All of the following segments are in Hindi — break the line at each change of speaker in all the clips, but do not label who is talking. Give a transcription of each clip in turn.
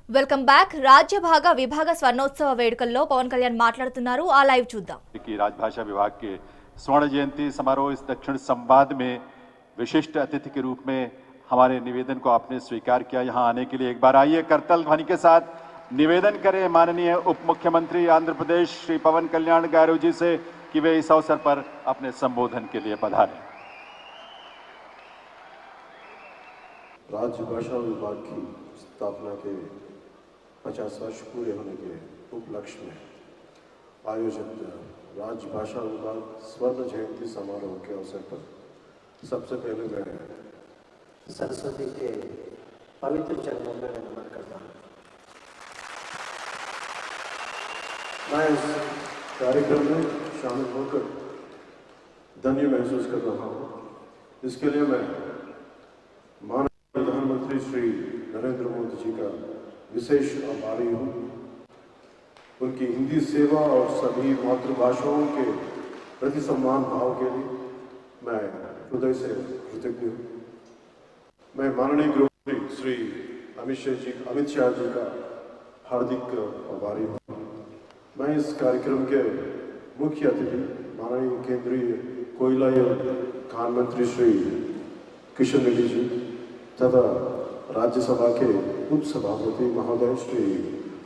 Welcome back. రాజ్యభాగ విభాగ స్వర్ణోత్సవ వేడుకల్లో పవన్ కళ్యాణ్ మాట్లాడుతున్నారు. ఆ లైవ్ చూద్దాం.
राजभाषा विभाग के स्वर्ण जयंती समारोह इस दक्षिण संवाद में विशिष्ट अतिथि के रूप में हमारे निवेदन को आपने स्वीकार किया। यहां आने के लिए एक बार आइए करतल ध्वनि के साथ निवेदन करें माननीय उप मुख्यमंत्री आंध्र प्रदेश श्री पवन कल्याण गारू जी से कि वे इस अवसर पर अपने संबोधन के लिए पधारें।
राजभाषा विभाग की स्थापना के 50 वर्ष पूरे होने के उपलक्ष्य में आयोजित राजभाषा विभाग स्वर्ण जयंती समारोह के अवसर पर सबसे पहले मैं
सरस्वती के पवित्र चरणों में नमन करता हूँ।
मैं इस कार्यक्रम में शामिल होकर धन्य महसूस कर रहा हूँ। इसके लिए मैं माननीय प्रधानमंत्री श्री नरेंद्र मोदी जी का विशेष आभारी हूँ। उनकी हिंदी सेवा और सभी मातृभाषाओं के प्रति सम्मान भाव के लिए मैं हृदय से कृतज्ञ हूँ। मैं माननीय गृहमंत्री श्री अमित शाह जी का हार्दिक आभारी हूँ। मैं इस कार्यक्रम के मुख्य अतिथि माननीय केंद्रीय कोयला एवं खान मंत्री श्री किशन रेड्डी जी तथा राज्यसभा के उप सभापति महोदय श्री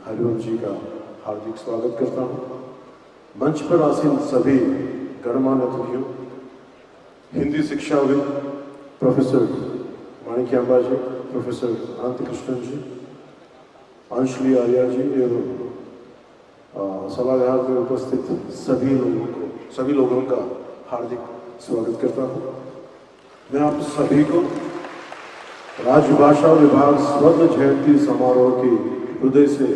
हरिवंश जी का हार्दिक स्वागत करता हूँ। मंच पर आसीन सभी गणमान्य अतिथियों, हिंदी शिक्षाविद प्रोफेसर माणिक्यांबा जी, प्रोफेसर अनंत कृष्णन जी, अंशली आर्या जी एवं सभागार में उपस्थित सभी लोगों का हार्दिक स्वागत करता हूँ। मैं आप सभी को राजभाषा विभाग स्वर्ण जयंती समारोह की हृदय से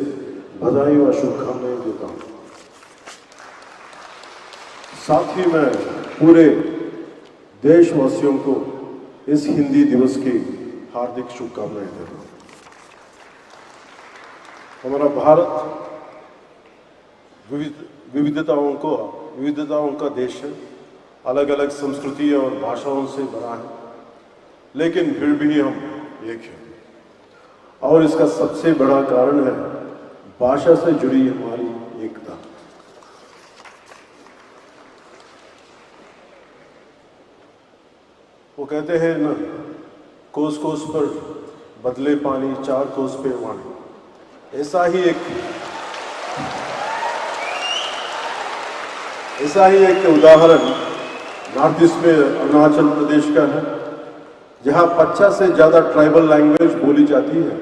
बधाई व शुभकामनाएं देता हूँ। साथ ही मैं पूरे देशवासियों को इस हिंदी दिवस की हार्दिक शुभकामनाएं देता हूँ। हमारा भारत विविधताओं का देश है। अलग अलग संस्कृति और भाषाओं से बना है, लेकिन फिर भी हम एक हैं। और इसका सबसे बड़ा कारण है भाषा से जुड़ी हमारी एकता। वो कहते हैं ना, कोस कोस पर बदले पानी, चार कोस पे वाणी। ऐसा ही एक उदाहरण नॉर्थ ईस्ट में अरुणाचल प्रदेश का है, जहां 50 से ज्यादा ट्राइबल लैंग्वेज बोली जाती है,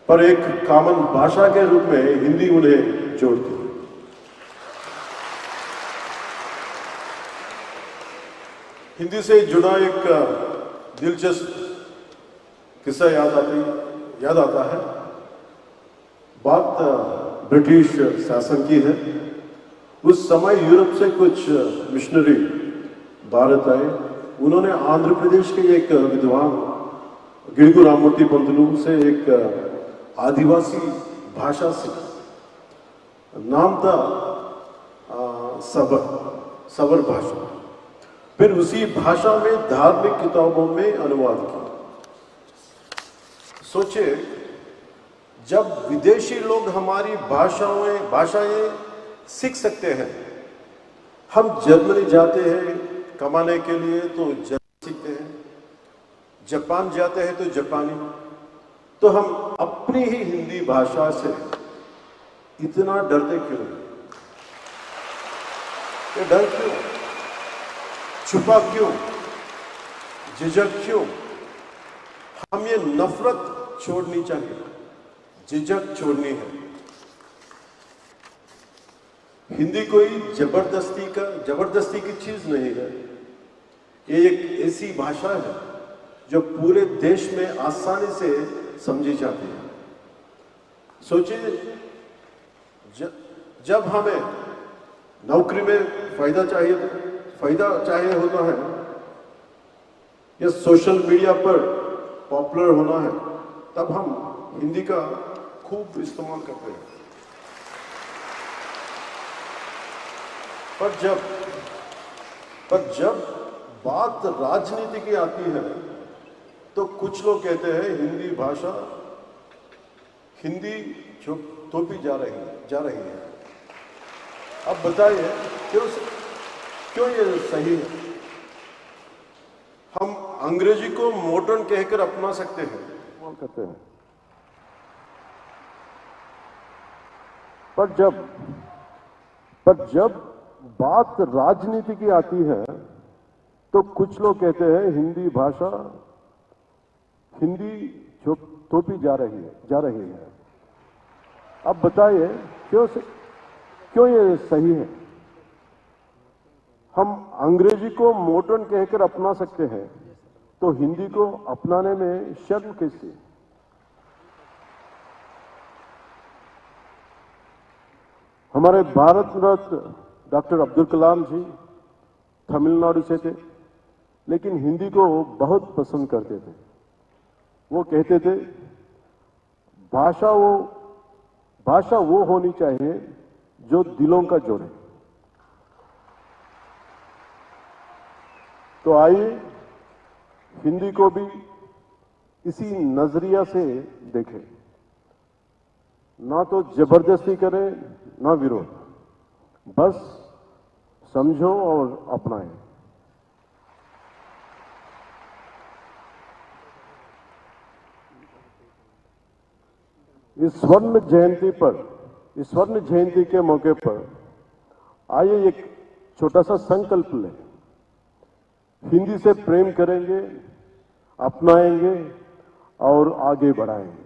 पर एक कॉमन भाषा के रूप में हिंदी उन्हें जोड़ती है। हिंदी से जुड़ा एक दिलचस्प किस्सा याद आता है। बात ब्रिटिश शासन की है। उस समय यूरोप से कुछ मिशनरी भारत आए। उन्होंने आंध्र प्रदेश के एक विद्वान गिड़गु राममूर्ति पंतलू से एक आदिवासी भाषा सीखी। नाम था सबर भाषा। फिर उसी भाषा में धार्मिक किताबों में अनुवाद किया। सोचे, जब विदेशी लोग हमारी भाषाएं सीख सकते हैं, हम जर्मनी जाते हैं कमाने के लिए तो जर्मनी सीखते हैं, जापान जाते हैं तो जापानी, तो हम अपनी ही हिंदी भाषा से इतना डरते क्यों? ये डर क्यों? छुपा क्यों? झिझक क्यों? हम ये नफरत छोड़नी चाहिए, झिझक छोड़नी है। हिंदी कोई जबरदस्ती की चीज नहीं है। ये एक ऐसी भाषा है जो पूरे देश में आसानी से समझी जाती है। सोचिए, जब हमें नौकरी में फायदा चाहिए होता है या सोशल मीडिया पर पॉपुलर होना है, तब हम हिंदी का खूब इस्तेमाल करते हैं। पर जब बात राजनीति की आती है तो कुछ लोग कहते हैं हिंदी जो थोपी जा रही है। अब बताइए क्यों ये सही है? हम अंग्रेजी को मॉडर्न कहकर अपना सकते हैं, कहते हैं, पर जब बात राजनीति की आती है तो कुछ लोग कहते हैं हिंदी जो थोपी जा रही है। अब बताइए क्यों ये सही है? हम अंग्रेजी को मॉडर्न कहकर अपना सकते हैं तो हिंदी को अपनाने में शर्म कैसी? हमारे भारत रत्न डॉक्टर अब्दुल कलाम जी तमिलनाडु से थे, लेकिन हिंदी को बहुत पसंद करते थे। वो कहते थे भाषा वो होनी चाहिए जो दिलों का जोड़े। तो आइए हिंदी को भी इसी नजरिया से देखें, ना तो जबरदस्ती करें ना विरोध, बस समझो और अपनाएं। इस स्वर्ण जयंती के मौके पर आइए एक छोटा सा संकल्प लें। हिंदी से प्रेम करेंगे, अपनाएंगे और आगे बढ़ाएंगे।